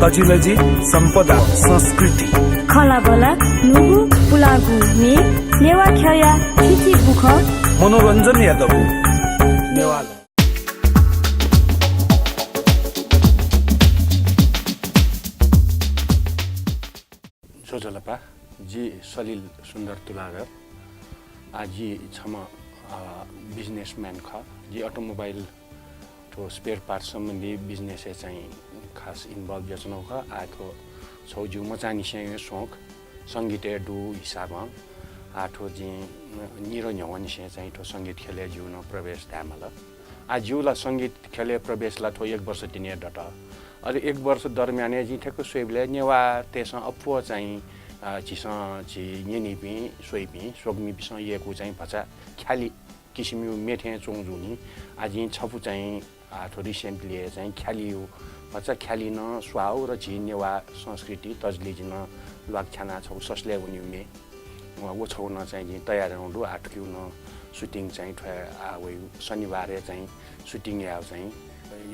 तजिलजी सम्पदा संस्कृति खला बला नुगु पुलागु मे नेवा खया खिची बुख मनोरञ्जन यादव नेवाल जोजलपा जी सलिल सुन्दर तुलाधर आजी छम बिजनेसम्यान ख जी अटोमोबाइल तो स्पेयर पार्ट सम्बन्धी बिजनेस चाहिँ खास इन्भल्भ जसनो ख आठो छौजु मचानी से सोक संगीत डु हिसाब आठो जी निरो न्यवन से चाहिँ तो संगीत खेले जुन प्रवेश धामल आ जुला संगीत खेले प्रवेशला थो 1 वर्ष दिने डट अले 1 वर्ष दरम्यान जी ठेको सोइबले नेवा तेसा अफो चाहिँ चिसा छि नेनिपि सोइपि सोगमी बिस येको चाहिँ भचा ख्याली किसिमु मेथे चोङजुनी आजि छपु चाहिँ आठो रिसेन्टली चाहिँ ख्यालियो भचा ख्यालिन स्वाउ र झि नेवा संस्कृति तजलिजिन लक्षणा छौ ससले उनिमे वो छौन चाहिँ जि तयार हुँदो आठक्यु न सुटिङ चाहिँ आवै शनिबार चाहिँ सुटिङ याव चाहिँ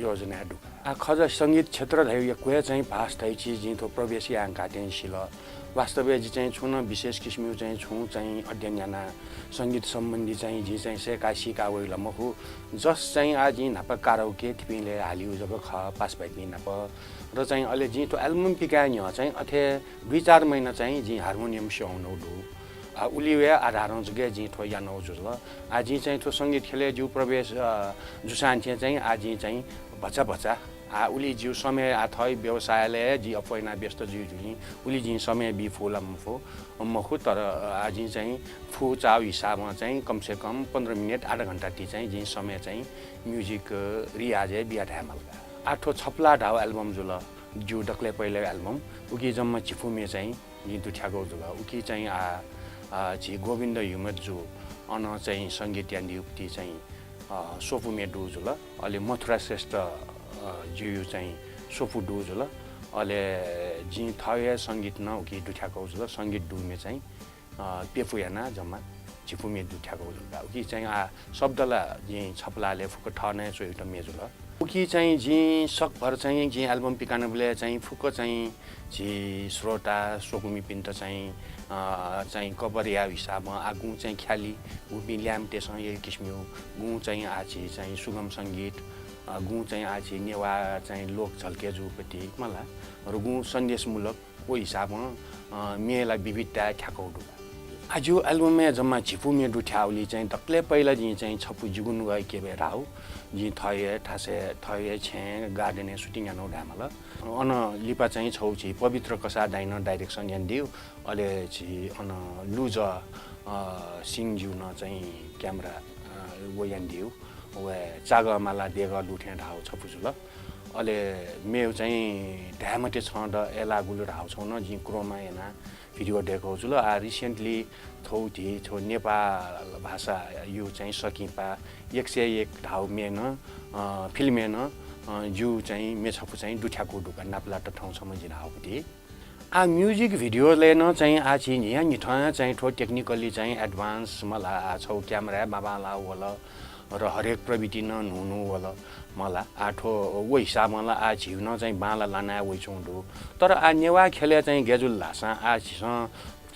योजना दु आ खज संगीत क्षेत्र धैय क्वे चाहिँ भास थै छि जि थो प्रवेशी आंका टेन्सिल वास्तवमा जी चाहिँ छुन विशेष किसिमको चाहिँ छु चाहिँ अध्ययन याना संगीत सम्बन्धी चाहिँ जी चाहिँ सेकासी कावैल मखु जस चाहिँ आज नाप काराओके थिपिले हालिउ जब ख पास भइ नाप र चाहिँ अहिले जी तो एल्बम पिका न्य चाहिँ अथे 2-4 महिना चाहिँ जी हार्मोनियम सिआउनु दु उलिवे आधारन जगे जी थो यानो जुल आज चाहिँ थो संगीत खेले जु प्रवेश जुसान चाहिँ आज चाहिँ भचा भचा उली जिउ समय आथै व्यवसायले जी अपैना व्यस्त जिउ जुनी उली जी समय बि फुलम फो मखु तर आज चाहिँ फु चाउ हिसाबमा चाहिँ कम से कम 15 मिनेट आधा घण्टा ती चाहिँ जी समय चाहिँ म्युजिक रियाज बिया ढामल आठो छपला ढाउ एल्बम जुल जु डक्ले पहिले एल्बम उकी जम्मा चिफुमे चाहिँ जी दुठ्याको जुल उकी चाहिँ जी गोविन्द युमत जु अन चाहिँ संगीत यान्दी उक्ति चाहिँ सोफुमे डु जुल अहिले मथुरा श्रेष्ठ जिउ चाहिँ सोफु डु जुल अहिले जी थय संगीत न उकी दुठ्याको जुल संगीत डुमे चाहिँ पेफु याना जम्मा चिफुमे दुठ्याको जुल उकी चाहिँ शब्दला जी छपलाले फुक ठने सो एउटा मेजुल उकी चाहिँ जी सकभर चाहिँ जी एल्बम पिकानबले चाहिँ फुक चाहिँ जी श्रोता सोकुमी पिन्त चाहिँ कबरिया हिसाबमा आगु चाहिँ ख्याली उबी ल्याम्टेसँग यही किसिमको गु चाहिँ आछि चाहिँ सुगम संगीत गु चाहिँ आछि नेवा चाहिँ लोक झल्के जुपति मला र गु सन्देशमूलक ओ हिसाबमा मेला विविधता ठ्याकौडु आज एल्बममा जम्मा झिफुमे दुठ्याउली चाहिँ तक्ले पहिला जी चाहिँ छपु जुगुन गए के बे राउ जी थये ठासे थये छे गार्डन सुटिङ यानो ढामल अन लिपा चाहिँ छौ छि पवित्र कसा डाइन डाइरेक्सन यान दिउ अले छि अन लुज सिङ जुन चाहिँ क्यामेरा वो यान दिउ वे चागमाला देग लुठे ढाउ छपु जुल अले मेउ चाहिँ ढामटे छ द एला गुलु ढाउ छौ न जी क्रोमा याना भिडियो देखौ जुल रिसेन्टली थौथि छौ नेपाल भाषा यो चाहिँ सकिपा 101 ढाउ मेन फिल्मेन जु चाहिँ मेछपु चाहिँ दुठ्याको दुका नापलाट ठाउँसम्म जिनाउपति आ म्युजिक भिडियोले न चाहिँ आछि यहाँ निठा चाहिँ ठो टेक्निकली चाहिँ एडभान्स मला छौ क्यामेरा बाबाला होला र हरेक प्रविधि न नुनु होला मला आठो वो हिसाब मला आ झिउन चाहिँ बाला लाना वइ चौंडु तर आ नेवा खेले चाहिँ गेजुल लासा आ छिस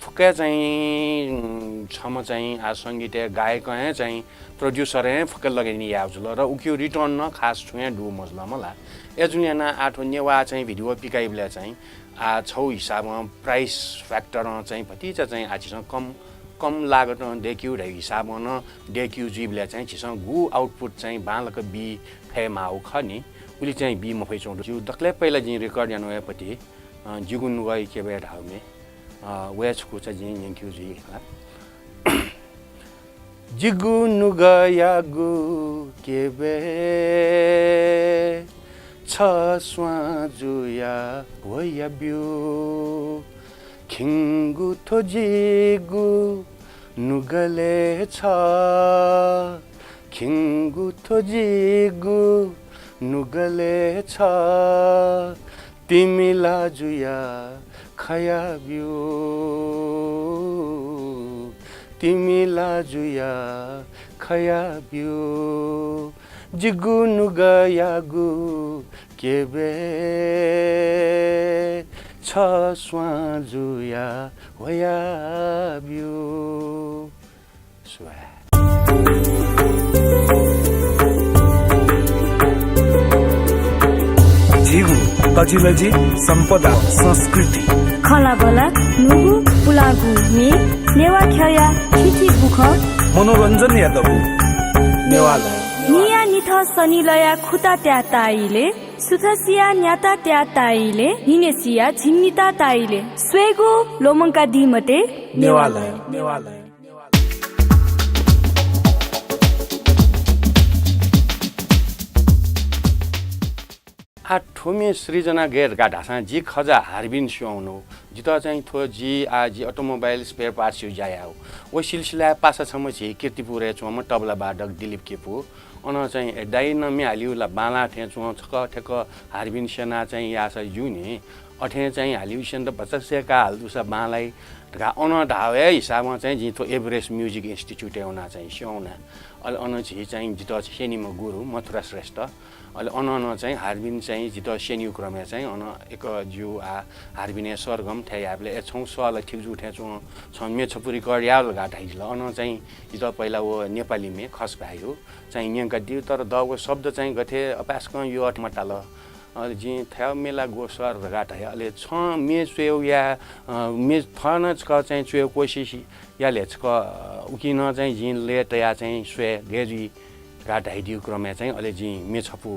फुके चाहिँ छम चाहिँ आ संगीत गायक चाहिँ प्रोड्युसर फुके लगाइनी याजुल र उक्यो रिटर्न न खास छुए डु मजला मला एजुनियाना आठो नेवा चाहिँ भिडियो पिकाइबले चाहिँ आ छौ हिसाबमा प्राइस फ्याक्टर चाहिँ भतिचा चाहिँ आछिस कम लागत देखिउ रे हिसाबमा न देखिउ जीवले चाहिँ छिस गु आउटपुट चाहिँ बालक बी फेमाउ खनी उली चाहिँ बी मफै चौं जु दक्ले पहिला जी रेकर्ड यानोपति जुगुन गइ के बे ढाउमे वेचको चाहिँ जी यंक्यु जी जिगुन गया गु के बे छ स्वाजुया भोया बिउ खिङ्गु थो जिगु नुगले छ खिङ्गु थो जिगु नुगले छ तिमीला जुया खया बिउ तिमीला जुया खया बिउ जिगु नुगया गु केबे छ स्वाजुया होया बिउ स्वा झिगु तजिलजी सम्पदा संस्कृति खलाबला नुगु पुलागु मे नेवा खया खिची बुख मनोरञ्जन यादव नेवाला निया निथ सनिलया खुता त्या ताइले सुथसिया न्याता त्या ताइले निनेसिया झिन्निता ताइले स्वेगु लोमङ्का दिमते नेवाला नेवाला आ ठोमे सृजना गेर गाढासा जी खजा हार्बिन स्याउनु जिता चाहिँ थो जी आजी अटोमोबाइल स्पेयर पार्ट्स यु जायाउ ओ सिलसिला पासा छम छि कीर्तिपुर चोम तबला बाडक दिलीप केपु अन चाहिँ डाइन मे हालिउला बाला थे चो छक ठेक हार्बिन सेना चाहिँ यासा युनि अठे चाहिँ हालिउ सेन्द बचसेका हालदुसा बालाई ढा अन ढावे हिसाबमा चाहिँ जितो एभरेस्ट म्युजिक इन्स्टिट्युट एउना चाहिँ स्याउना अल अन छि चाहिँ जितो सेनिम गुरु मथुरा श्रेष्ठ अहिले अन चाहिँ हार्बिन चाहिँ जित सेन्यु क्रमे चाहिँ अन एक जु आ हार्बिने सरगम ठ्याइ हामीले एछौँ सलाई ठिक जु ठ्याचौँ छमे छपुरी कर्याल घाट हाइल अन चाहिँ जित पहिला वो नेपालीमे खस भाइयो चाहिँ न्याङ्का दिउ तर दको शब्द चाहिँ गथे अपास्क यो अठमटाल अहिले जी थ्या मेला गोसर घाट हाइ अहिले छ मे चुयो या मे थन छ चाहिँ चुयो कोसिस याले छ उकिन चाहिँ जिन लेट या चाहिँ स्वे गेजी घाट हाइदियो क्रमे चाहिँ अहिले जी मे छपु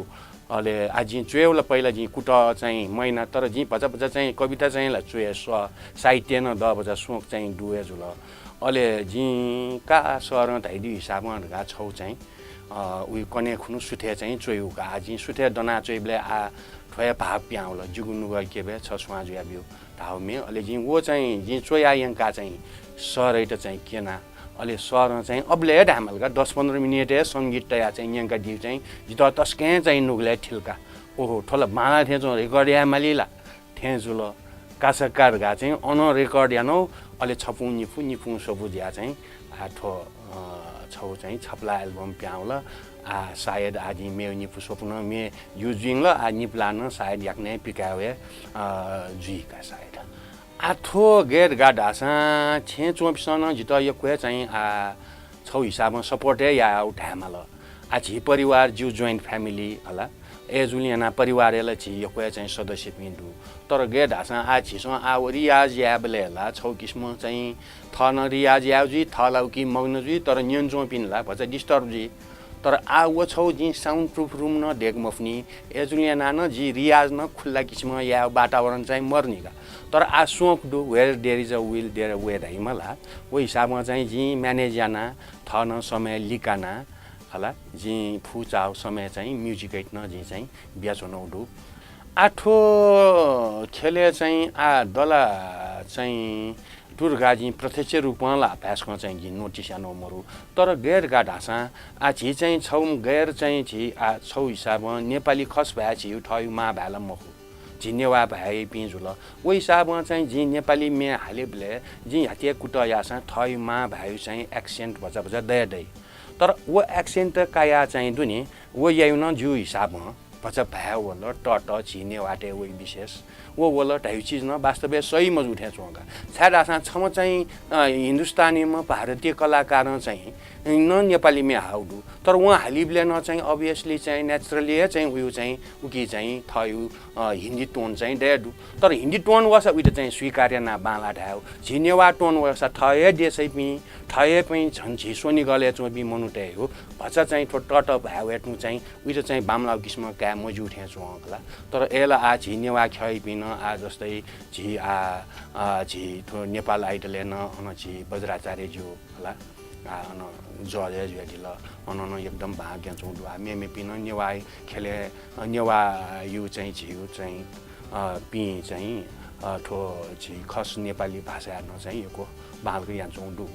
अहिले आज चुएउला पहिला जी कुट चाहिँ महिना तर जी भजा भजा चाहिँ कविता चाहिँ ला चुए साहित्य न द बजा सोक चाहिँ डुए जुल अहिले जी का सर हाइदियो हिसाबमा घा छौ चाहिँ उयो कने खुनु सुथे चाहिँ चोयुका आज सुथे दना चोइबले आ ठोया भाग प्याउला जुगुनु गए के भए छ स्वाजुया बिउ धाउमे अहिले जी वो चाहिँ जी चोया यङका चाहिँ सरैट चाहिँ केना अहिले सर चाहिँ अब्ले ढामलका 10-15 मिनेट सङ्गीत तया चाहिँ यङका दिउ चाहिँ जित तस्के चाहिँ नुगले ठिल्का ओहो ठोला माला थे जो रेकर्ड या मालिला थे जुल कासकार गा चाहिँ अन रेकर्ड यानो अहिले छपु निफु सबु ज्या चाहिँ आठो छौ चाहिँ छपला एल्बम प्याउला आ सायद आदि मे निफु सोपुन मे युजिङ ल आ निप्लान सायद याक्ने पिकावे जुइका सायद आठो गेट गाडासा छे चोपिसन जित यो क्वे चाहिँ आ छौ हिसाबमा सपोर्टे या उठामाल आ छि परिवार जु जोइन्ट फ्यामिली होला ए जुलियाना परिवारले छि यो क्वे चाहिँ सदस्य पिन्दु तर गेट हासा आ छिसो आ रियाज याबले होला छौ किस्म चाहिँ थन रियाज याउजी थलाउ कि मग्नजी तर न्यन जोपिनला भन्छ डिस्टर्ब जी तर आ वो छौ जी साउन्ड प्रुफ रुम न डेक मफनी ए जुलियाना न जी रियाज न खुल्ला किस्म या वातावरण चाहिँ मर्निका तर आ सोक डु where there is a will there way धाइमला वो हिसाबमा चाहिँ जी म्यानेज याना थन समय लिकाना होला जी फुचाउ समय चाहिँ म्युजिक न जी चाहिँ बियाचोनौ डु आठो खेले चाहिँ आ दला चाहिँ दुर्गाजी प्रत्यक्ष रूपमा ला अभ्यासमा चाहिँ जी नोटिस यानो मरु तर गैर गाड हाँसा आ छि चाहिँ छौ गैर चाहिँ छि आ छौ हिसाबमा नेपाली खस भए छि ठयु मा भ्याला मखु झिनेवा भए पिजुल ओ हिसाबमा चाहिँ जी नेपाली मे हालेबले जी हतिया कुट यासा ठयु मा भए चाहिँ एक्सेन्ट भजा भजा दय दय तर वो एक्सेन्ट काया चाहिँ दुनी वो याउन जु हिसाबमा भचा भ्या वल टट छिने वाटे वही विशेष वो वल टाइप चीज न वास्तव सही मज उठे चोंगा छाड आसा छम चाहिँ हिन्दुस्तानीमा भारतीय कलाकार चाहिँ न नेपालीमा हाउडु तर उहाँ हालिबले न चाहिँ अभियसली चाहिँ नेचुरली चाहिँ उयो चाहिँ उकी चाहिँ थयु हिन्दी टोन चाहिँ डेडु तर हिन्दी टोन वसा उइट चाहिँ स्वीकार्य ना बाला ढाउ झिनेवा टोन वसा थय देसै पि थय पि झन् झिसोनी गले चोबी मनुटे हो भचा चाहिँ टट भ्यावेटु चाहिँ उइट चाहिँ बामला किस्म क्या मजु उठे चोंगला तर एला आ झिनेवा खै पिन आ जस्तै झि आ झि थो नेपाल आइडल न अन झि बज्राचार्य जो होला अन जले जुदिल अन एकदम भाग्य चौडु आ मेमे पिन नेवाई खेले नेवा यु चाहिँ झिउ चाहिँ पि चाहिँ ठो झि खस नेपाली भाषा न चाहिँ यको बालको यान चौडु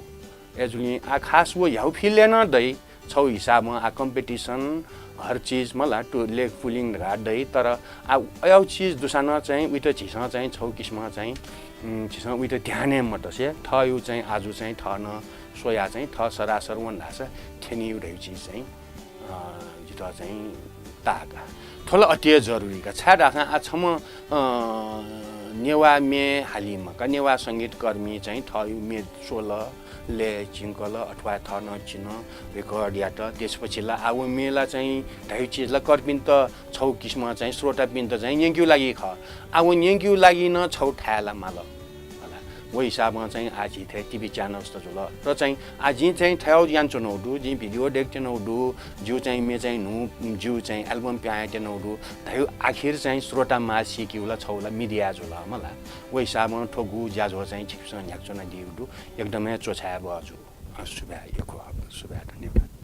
एजुली आ खास वो याउ फिले न दै छौ हिसाबमा आ कम्पिटिसन हर चीज मला टु लेग पुलिङ घाड्दै तर आ यो चीज दुसाना चाहिँ उइट झिसा चाहिँ छौ किस्म चाहिँ झिसा उइट ध्याने मटसे थयु चाहिँ आजु चाहिँ थन सोया चाहिँ थ सरासर वन भाषा खेनी उडै चीज चाहिँ जित चाहिँ तागा थोला अतिय जरुरी का छा राखा आछम नेवा मे हालिमा का नेवा संगीत कर्मी चाहिँ थयु मे 16 ले चिंकल अथवा थन चिन रेकर्ड या त त्यसपछि ला आउ मेला चाहिँ ढाइ चीजला कर्पिन त छौ किस्म चाहिँ श्रोता पिन त चाहिँ यंक्यु लागि ख आउ यंक्यु लागि न छौ ठाला माल होला वो हिसाबमा चाहिँ आज थे टिभी च्यानल्स त जुल र चाहिँ आज चाहिँ थाउ यान चनौडु जि भिडियो डेक चनौडु जु चाहिँ मे चाहिँ नु जु चाहिँ एल्बम प्याए चनौडु थाउ आखिर चाहिँ श्रोता मा सिकिउला छौला मिडिया जुल मला वो हिसाबमा ठोगु ज्याजो चाहिँ छिक्सन याक्चना दिउडु एकदमै चोछाया बजु सुबा यको सुबा धन्यवाद